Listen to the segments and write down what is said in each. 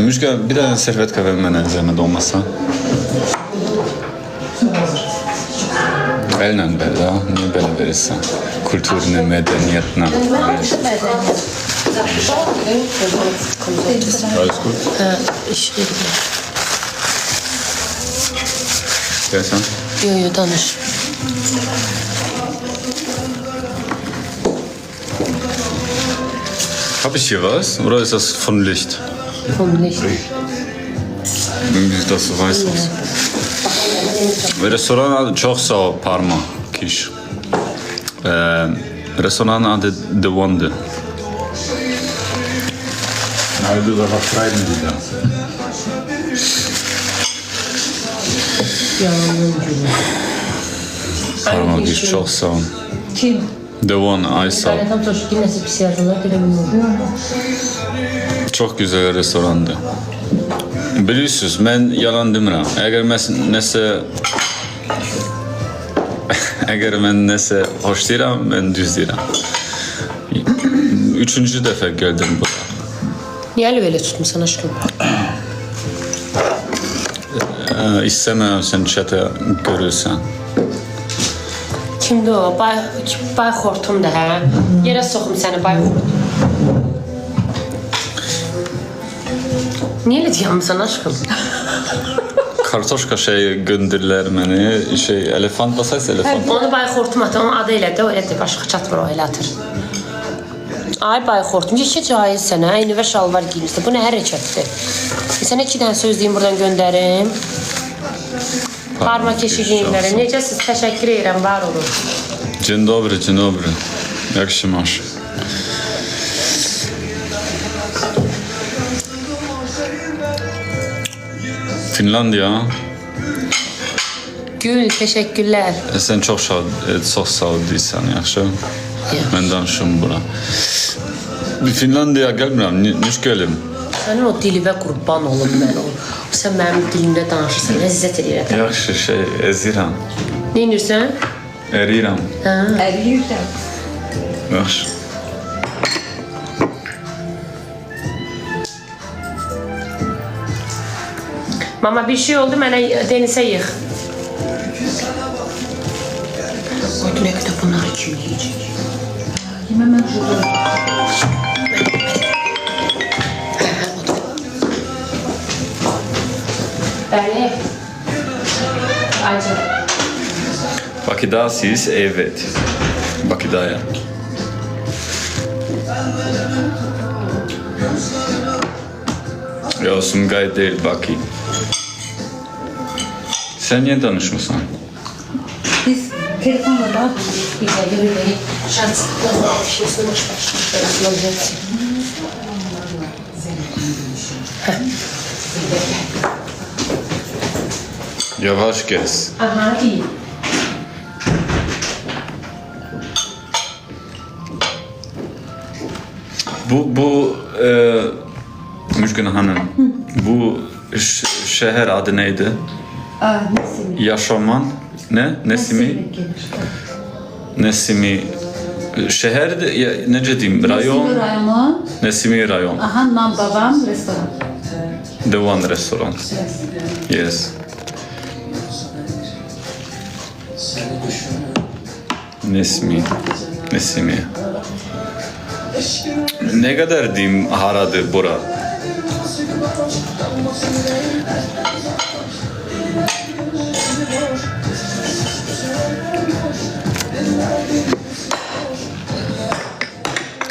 Müşka bir tane servetka ver bana zahmet olmazsa. Elle ver da, niye böyle verirsen? Kültürüne, medeniyetine. Alles gut? Ich rede. Gel sen. Yo, danış. Hab ich hier was? Oder ist das von Licht? Vom Licht. Irgendwie sieht das so weiß aus. Restoran adı çok sağ ol Parma kiş. Restoran adı The Wonder. Also was schreiben Sie da? Yalanın gülü. Parma kiş çok sağ ol. Kim? The One Aysal. Ben tam çocuk nasıl pis yazdılar bilemiyorum. Çok güzel restorandı. Biliyorsunuz ben yalan demirəm. Eğer ben nese hoş deyirəm, ben düz deyirəm. Üçüncü defa geldim buraya. Niye öyle böyle tutmuşsun aşkım? İstemem sen çete görürsen. Kimdi o? Bay Hortum da hə? Yerə soxum səni Bay Hortum. Niye öyle diyorsun aşkım? Kartoşka gönderdiler beni. Elefant basaysa elefant. Onu Bay Hortum atır, onun adı elədi, o elədi, başqa çatmır o elə atır. Ay Bay Hortum, yekə caiz sənə, eyni və şalvar giymişdi. Bu nə hərəkətdir? Sənə 2 dənə söz deyim, buradan göndərim. Parma keşiğinləri. Necəsiz? Təşəkkür edirəm, var olun. Dzień dobry, dzień dobry. Jak się masz? Finlandiya. Gül, teşekkürlər. Sen çok sağ ol deyirsən, yaxşı? Mən danışım bura. Bir Finlandiya gəlmirəm, niş gəlim? Sənin o dilivə qurban olum mən o. Sən mənim dilimdə danışırsan, ləzzət edirəm. Yaxşı, ezirəm. Ne edirsən? Erirəm. Eriyirsən. Yaxşı. Mama bir şey oldu, mənə denizə yığ. O diləkdə bunları kim yiyəcək? Kime ben şurada? Bəli. Ayca. Bakıdasınız, evet. Bakıdaya. Ya Sumgay değil, Bakı. Sen niye danışmıyorsun? Biz telefonla da Güzel, yürüyün. Şanslıkla pişmesini boş ver. Yavaş kes. Aha, iyi. Bu Müşkün Hanım, bu şehir adı neydi? Nesimi. Yaşaman, ne? Nesimi? Nesimi. Şehir, nece diyeyim, rayon? Nesimi rayonu. Nesimi rayon. Aha, nam babam restoran. The One Restaurant. Yes. Nesimi. Ne kadar diyeyim haradı bura?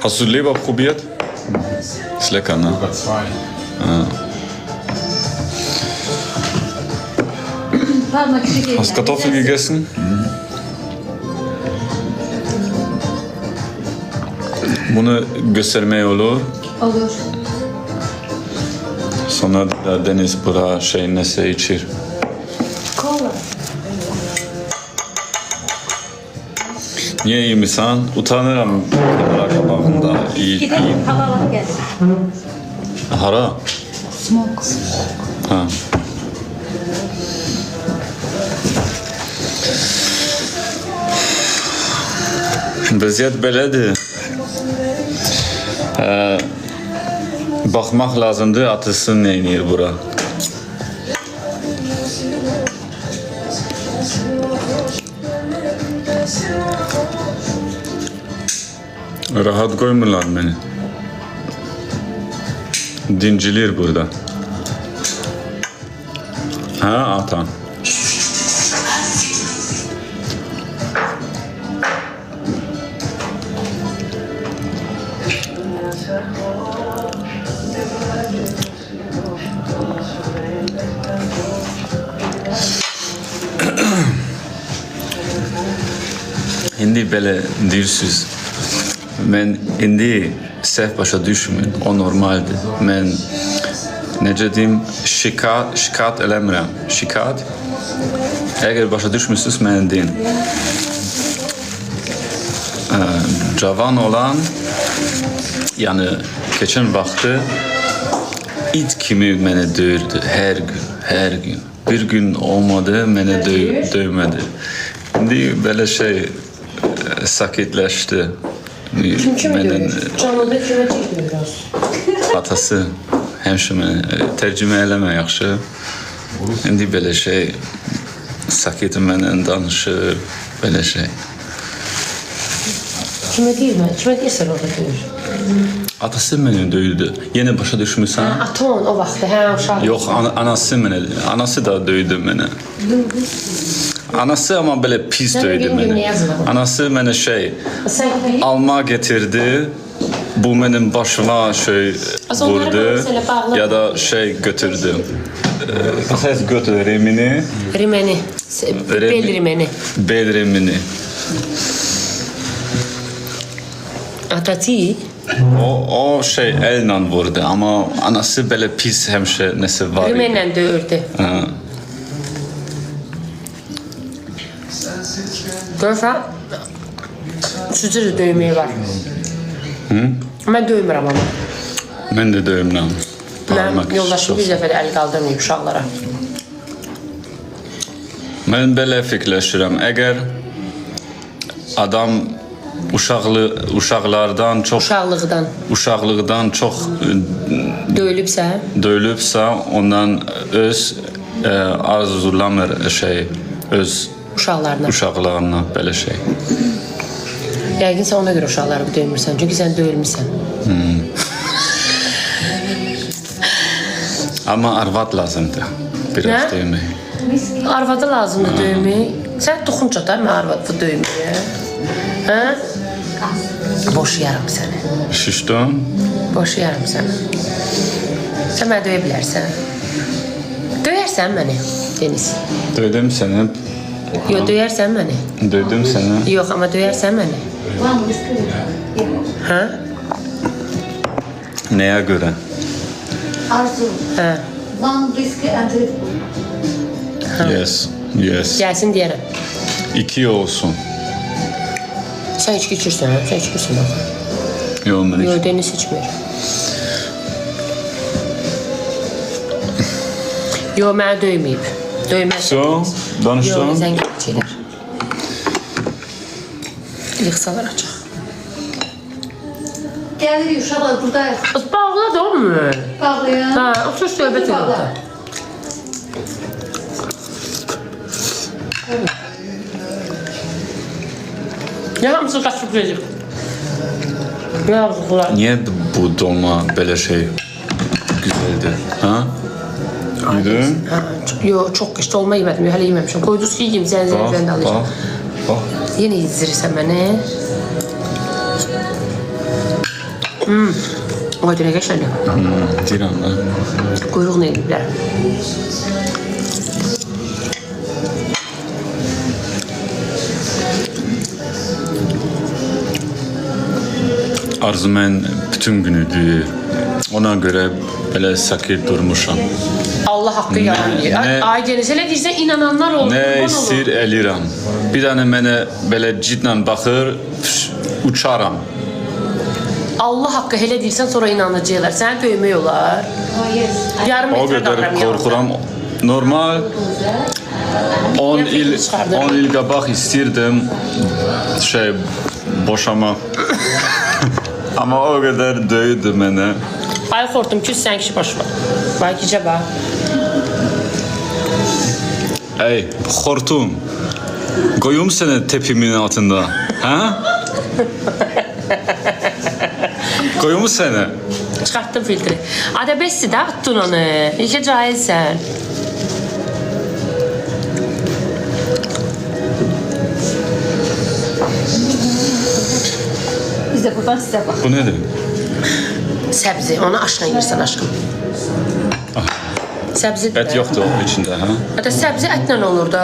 Hast du Leber probiert? Ist lecker, ne? Über 2. Parma küçük Hast du Kartoffel gegessen? Bunu göstermeye olur. Olur. Sonra da Deniz bura nese içir. Kola. Niye iyi misin? Utanırım kamera kapağında. İyi. Gidelim halalık geldik. Hara? Smoke. Ha. Vəziyyət belədir. Baxmaq lazımdır, atısı nə edir bura. Rahat koymurlar beni. Dincilir burada. Ha atan. İndi belə deyirsiniz. Mən indi səhv başa düşmür. O normaldir. Mən necə deyim, şikayət eləmirəm. Şikayət. Əgər başa düşmürsünüz, mən deyin. Cavan olan, yəni keçən vaxtı it kimi mənə döyürdü hər gün. Bir gün olmadı, mənə döymədi. İndi belə şey sakitləşdi. Kim döyür? Canlıda kimə çəkdir biraz? Atası həmişə mənə tərcümə eləmə yaxşı. İndi belə şey sakit mənlə danışır, belə şey. Kimə deyir mən? Kimə deyirsən orada döyür? Atası məni döydü. Yenə başa düşmürsən? Aton o vaxtı, hə uşaq. Yox, anası da döydü mənə. Anası ama böyle pis döydü beni. Anası bana şey alma getirdi. Bu benim başıma şey vurdu ya da şey götürdü. Ses götürdü rimini. Rimeni. Bel rimeni. Bel rimini. Atası. O şey elle vurdu ama anası böyle pis hemşe nesi var. Rimenle dövürdü. Görürsən, sizdə də döyməyi var. Mən döymürəm ama. Mən də döymürəm. Mən yoldaşım bir dəfə də əl qaldırmayıb uşaqlara. Mən belə fikirləşirəm. Əgər adam uşaqlıqdan çox döyülübsə, ondan öz arzulamır şey, öz uşaqlarına belə şey. Yəqin sən ona görə uşaqları döymürsən, çünki sən döyülmüsən. Amma arvad lazımdır biraz döymək. Arvadı lazımdır döymək. Sən toxunca da mən arvadı döyməyə. Hə? Boşayaram səni. Şişdin? Boşayaram səni. Sən mənə döyə bilərsən. Döyərsən məni, Deniz. Döydüm səni. Yox, döyərsən məni. Döydüm səni. Yox, amma döyərsən məni. Hə? Nəyə görə? Arzu. Hə. One whiskey and Red Bull. Yes. Gəlsin deyərəm. 2 olsun. Sən içki içirsən, hə? Sən içmirsən bax. Yox, mən Yox, Deniz içmir. Yox, mənə döyməyib. Döyməz. Danışdın? Yox, zəng edəcəklər. Yıxsalar açıq. Gəlirik uşaqlar buradayıq. Bağla da olmur. Bağlayın. Hə, otur söhbət edin orada. Ne hamısı qaçıb gedir. Yazıqlar. Niyə bu dolma belə şey güzeldir? Ha? Yedin? Yox, çox qışda olma yemədim. Hələ yeməmişəm. Qoyduz ki, yiyeyim, zən də alacağım. Bax. Yenə yedirirsən məni. Qoydu, nə qəşəndir. Deyirəm da. Quyruq nə ediblər? Arzu mən bütün günüdür. Ona görə belə sakit durmuşam. Allah haqqı yaranır. Ay Deniz, elə deyirsən, inananlar olur. Nə istir eləyirəm. Bir dənə mənə belə cidlə baxır, uçaram. Allah haqqı elə deyirsən, sonra inanacaqlar. Səni döymək olar. Yarım O metrə qədər qalıram qorxuram. Normal 10 il qabaq istirdim şey boşamaq. Ama o kadar dövdü beni. Ay xortum ki sən kişi başı var. Vay ki cəba. Ey hortum. Koyum seni tepimin altında. Ha? Koyum seni. Çıxartdım filtri. Adəbəssi də attın onu. Necə cahilsən. Biz de buradan size bak. Bu nedir? Səbzi, onu aşkına yiyirsən aşkım. Səbzi Et yoktu o içinde ha? Hatta səbzi ətlə olur da.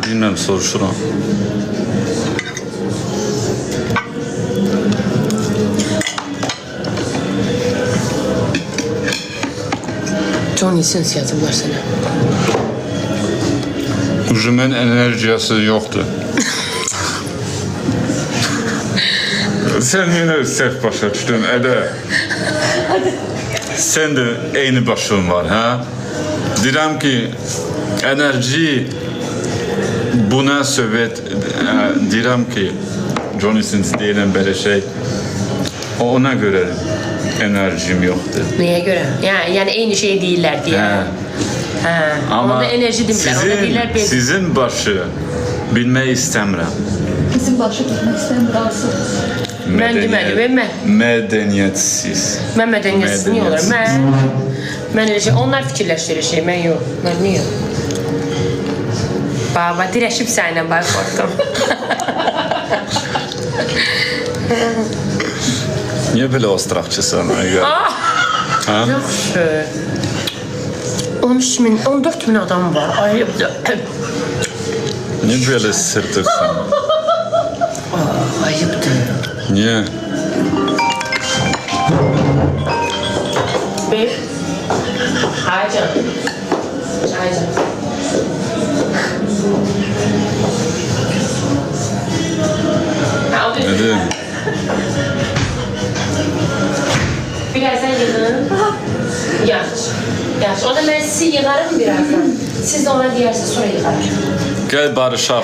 Bilmem soruşuram. John Sins yazıblar sənə. Ujumen enerjisi yoktu. Sen yine səhv başa düşdün, Ədə. Sen de eyni başın var, ha? Deyirəm ki, enerji buna söhbət, deyirəm ki, Johnny Sins deyilən belə şey, ona görə enerjim yoxdur. Nəyə görə? Yəni eyni şey deyirlər deyə. Hə. Amma onda enerji demirlər, onda deyirlər bez. sizin başı bilmək istəmirəm. Bizim başı tutmak isteyen bir arzu. Mən demədim, mən. Mədəniyyətsiz. Mən mədəniyyətsiz niyə olur? Mən elə şey, onlar fikirləşdirir şey, mən yox. Mən niyə? Baba, dirəşib sənlə bay xortum. Niyə belə ostraqçısan? Ha? Yaxşı. 13 min, 14 min adam var. Ayıbdır. Niyə belə sırtıqsan? Ayıbdır. Niyə? Babe. Hi, John. Hi, John. Nədir? Birazdan yığın. Yaxşı. Yaxşı. O da mən sizi yığarım birazdan. Siz de ona deyirsiniz, sonra yığarım. Gəl barışaq.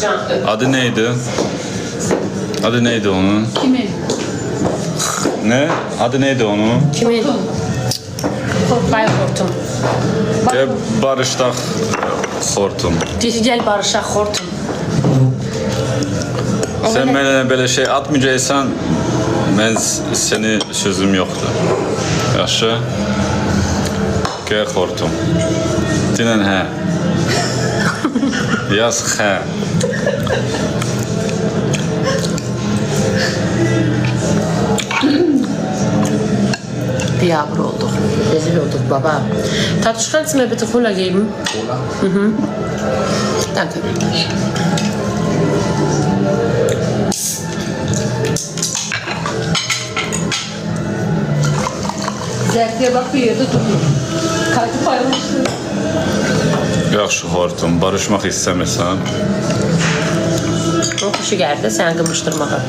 Can, Adı neydi? Adı neydi onun? Kimin? Ne? Adı neydi onun? kimin? Bay xortum. Gəl barışdaq xortum. Deyir, gəl barışaq xortum. Sen mənə belə şey atmayacaqsan, mən seni sözüm yoxdur. Yaxşı? Gəl xortum. Dinən hə. Yaz hə. Biyabır olduk. Rezil olduk baba. Tatlı kannst du mir bitte Cola geben? Cola? Danke. Zertiye bak bir yerde duruyor. Kaydı paylaştı. Yaxşı xortum, barışmaq istəmirsən. O kuşu geldi sen kımıştırmağa.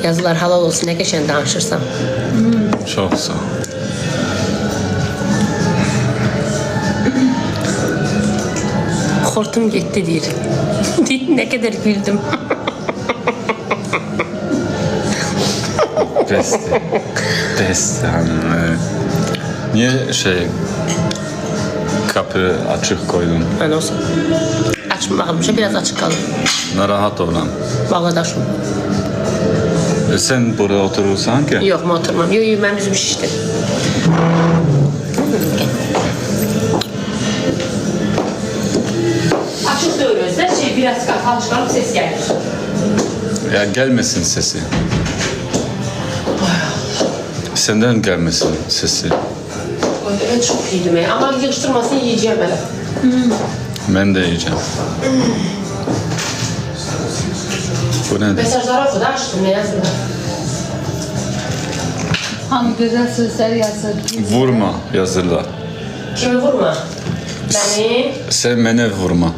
Yazılar halal olsun, ne geçen danışırsam. Çox sağ ol. Hortum gitti deyir. Ne kadar güldüm. Besti. Besti hanım. Niye kapı açık koydun? Ben olsun. Açmamışım, biraz açık kalır. Narahat olan. Bağladaşım. Sen burada oturursan ki? Yok mu oturmam. Yok ben bizim işte. Açık da öyle özler. Biraz kapalı çıkarıp ses gelir. Ya gelmesin sesi. Senden gelmesin sesi. Ben çok iyiydim ya. Ama yığıştırmasını yiyeceğim hele. Ben de yiyeceğim. Bu nedir? Mesajları oku da açtım. Ne yazdılar? Hangi güzel sözler yazar. Vurma yazırlar. Kimi vurma? Beni. Sen beni vurma.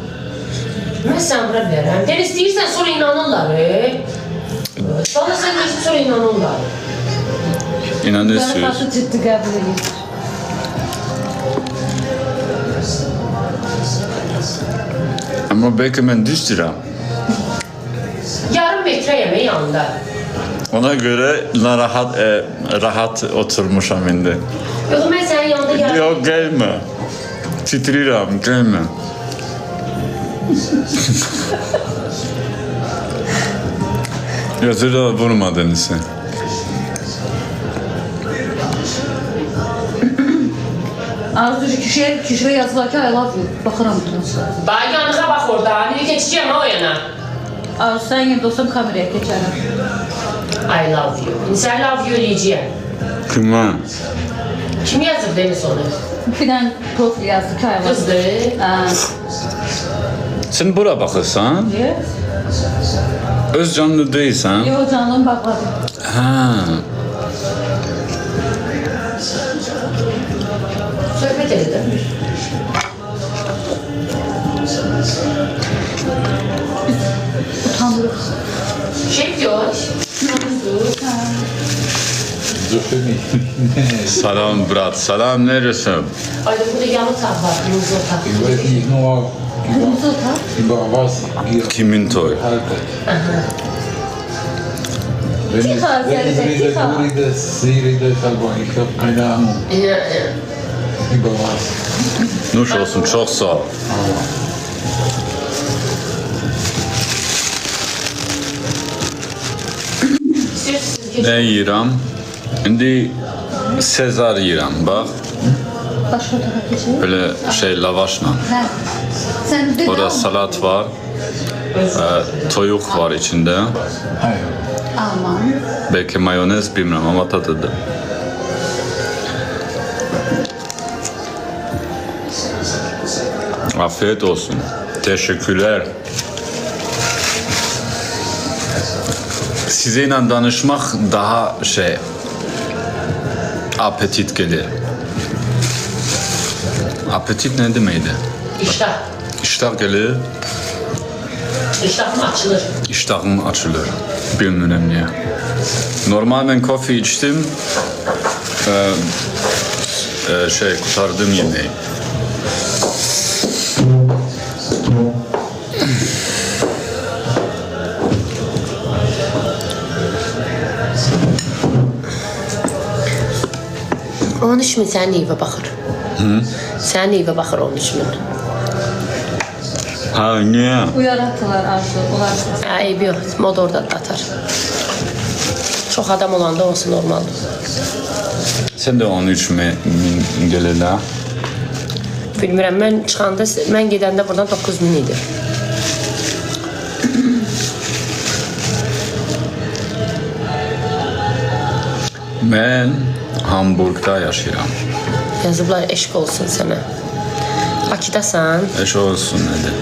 Ben sen vura bilərəm. Deniz deyirsən sonra inanırlar. Sonra sen deyirsən sonra inanırlar. Ben İnanıyorsunuz. karşı ciddi kabul ediyorum. Ama belki mən düz deyirəm. Yarım metre yemeği yanında. Ona göre rahat oturmuşam indi. Yok ben senin yanında yarım Yok gelme. Titriyorum gelme. Yazıda vurmadın sen. Arzu kişiye yazılar ki I love you. Bakıram buna. Bana yanına bak orada. Biri geçeceğim ha o yana. Arzu sen yerinde olsam kameraya geçerim. I love you. Sen love you diyeceğim. Kime? Kim yazır Deniz onu? Bir tane profil yazdı ki I love you. Kızdı. Sen bura bakırsan, Yes. öz canlı değilsen. Yo canım bakladı. Ha. Sohbet edelim. Utandırır. Şey diyor. So für mich. Salam brat, salam neresin? Ayda burada yanı tak var. Kırmızı otak. Ich weiß nicht nur Kırmızı otak. über was ihr Kimin toy? haltet. Wenn es Ticha, redet, Ticha. du redest, sie redet, aber ich habe keine Ahnung über was. Nuş olsun, çok sağ ol. Ne yiyirəm? İndi Sezar yiyirəm, bax. Başka otaka geçelim. Böyle şey lavaşla. Ha. Sen de Orada salat var, toyuq var içinde. Hayır. Alman. Belki mayonez bilmirəm, ama tadıdır. Afiyet olsun. Teşekkürler. Sizinle danışmak daha apetit gelir. Apetit ne demeydi? İştah. İştah gelir, İştahım açılır. iştahım açılır. Bilmiyorum niye. Normal ben kofi içtim, kurtardım yemeği. Onun için sen neyve bakır? Sen neyve bakır onun için? Ha niye? Uyarı Arzu. Onlar Ayıp yok. Mod orada atar. Çok adam olanda olsun normaldir. Sen de 13 min gelirler. Bilmirəm, mən gedəndə buradan 9000 idi. Ben Hamburg'da yaşıyorum. Yazıblar eşq olsun sənə. Bakıdasan, Eş olsun dedi.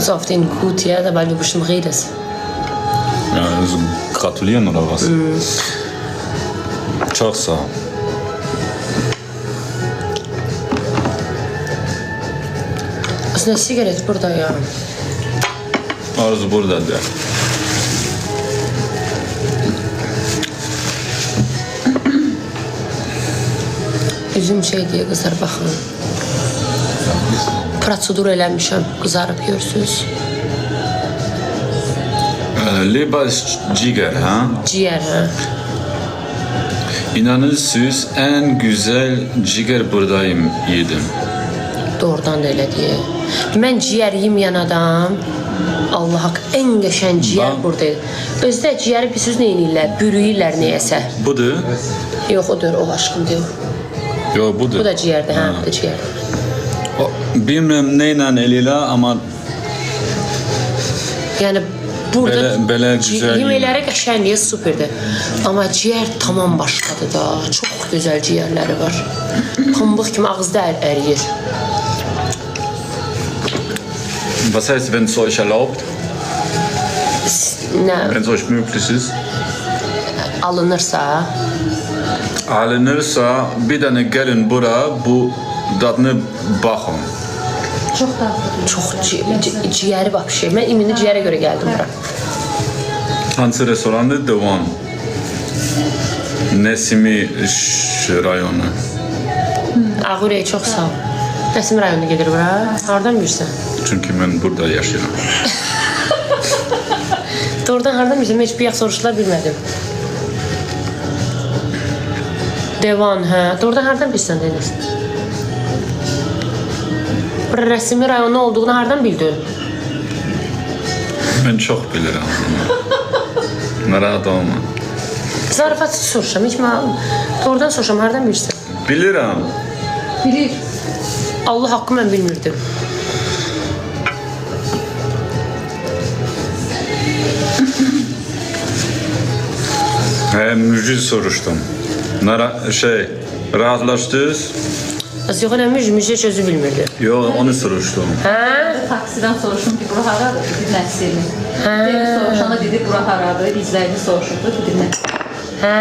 so auf den gut, ja, weil du bestimmt redest. Ja, also gratulieren oder was? Çok sağ ol. Aslında sigaret burada ya. Arzu burada de. Üzüm şey diye qızlar baxın. Prosedur eləmişəm, qızarıb görsünüz. Leber ciger ha? Ciğer, ha. İnanırsınız en güzel ciger buradayım yedim. Doğrudan da elə deyə. Mən ciyər yemeyen adam, Allah haqq, ən qəşən ciyər Ben- buradaydı. Özdə ciyəri bilirsiniz nə edirlər? Bürüyürlər nəyəsə. Budur. Yox, o deyil, o aşkım deyil. Yo budur. Bu da ciyərdir, hə, bu da ciyərdir. O, bilmirəm neyle eliyle ama Yəni burada Belə gözəl yeməkləri qəşəngliyi superdir. Amma ciyər tamam başqadır da. Çox gözəl ciyərləri var. Pambıq kimi ağızda əriyir. was heißt, wenn es euch erlaubt, Nə wenn es euch möglich ist? alınırsa, Alınırsa bir tane gelin bura bu tadını bakın. çok tatlı. çox ciyəri vapşe. Mən indi ciyərə görə gəldim bura. Hansı restorandı? The One. Nesimi rayonu. Ağurəyə çox sağ ol. Rəsmi rayonuna gedir bura. Hardan bilirsən? Çünkü ben burada yaşıyorum. Doğrudan hardan bilirsən? Mən heç bir yax soruşula bilmədim. Devan, hə. Doğrudan hardan bilirsən Deniz? Bura rəsmi rayonu olduğunu hardan bildin? Ben çok bilirim. Narahat olma. Zarafatsız soruşam. Heç mən doğrudan soruşam. Hardan bilirsən? Bilirim. Bilir. Allah haqqı mən bilmirdim. Müjde soruştum. Rahatlaştınız? Az yox, nə müjdə sözü bilmirdi. Yo, onu soruştum. Hə? Taksiden soruşum ki, bura haradır? Bilir nəsil. Deniz soruşanda dedi, bura haradır? İzləyini soruşurdu, bilir nəsil. Hə?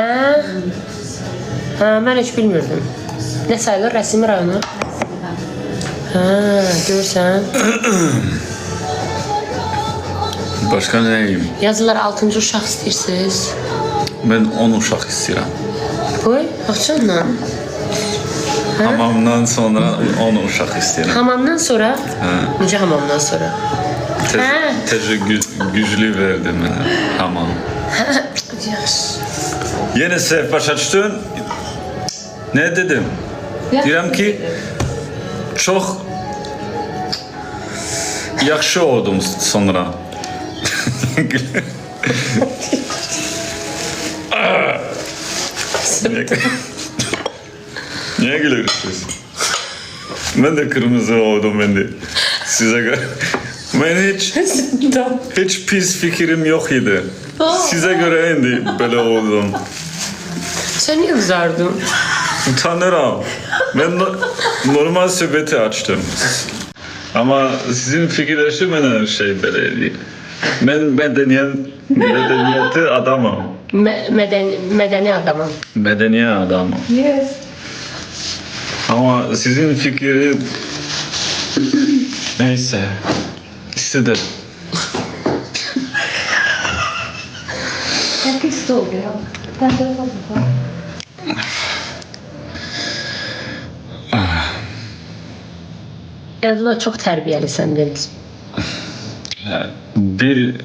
Hə, mən heç bilmirdim. Nə sayılır? Rəsmi rayonu? Hə, görürsən. Başka neyim? Yazılar 6-cı uşaq istəyirsiniz. Ben 10 uşaq istəyirəm. Qoy, baxçanla. Hamamdan sonra 10 uşaq istəyirəm. Hamamdan sonra? Hə. Necə hamamdan sonra? Hə. Tecrü güclü verdi mənə hamam. Yaxşı. Yeni sev başa düşdün? Ne dedim? Deyirəm ki, çox yaxşı oldum sonra. Niye gülüyorsunuz? Ben de kırmızı oldum ben de. Size göre. Ben hiç pis fikrim yok idi. Size göre indi böyle oldum. Sen niye kızardın? Utanırım. Ben normal söhbəti açtım. Ama sizin fikirləşi mənə şey böyle değil. Ben medeniyeti adamım. Mədəni adamım. Medeni adamım. Yes. Ama sizin fikri neyse istedim. Herkes de oluyor. Ben de yapalım. Yazılar çox tərbiyəlisən Deniz. Bir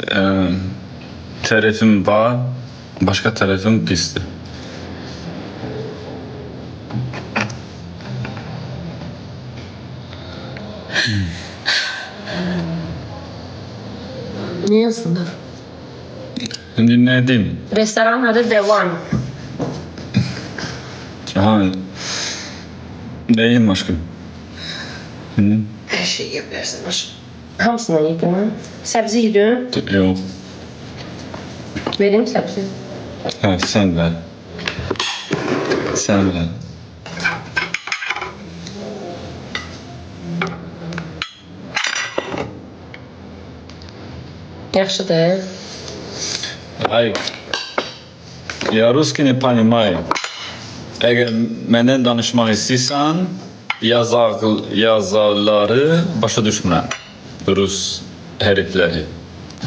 tarafım var, başka tarafım pistir. Ne yazılır? Şimdi ne diyeyim? Restoranın adı Devan. Ha, neyim aşkım? Hı? Her şeyi yapıyorsun aşkım. Hamısını yedin. Səbzi yedin. Yok. Vereyim səbzi. Ha, sen ver. Sen ver. Yaxşıdır. Ay, ya Ruski ne понимаю. Eğer məndən danışmaq istəyirsən, yazarları başa düşmürəm. Rus hərfləri.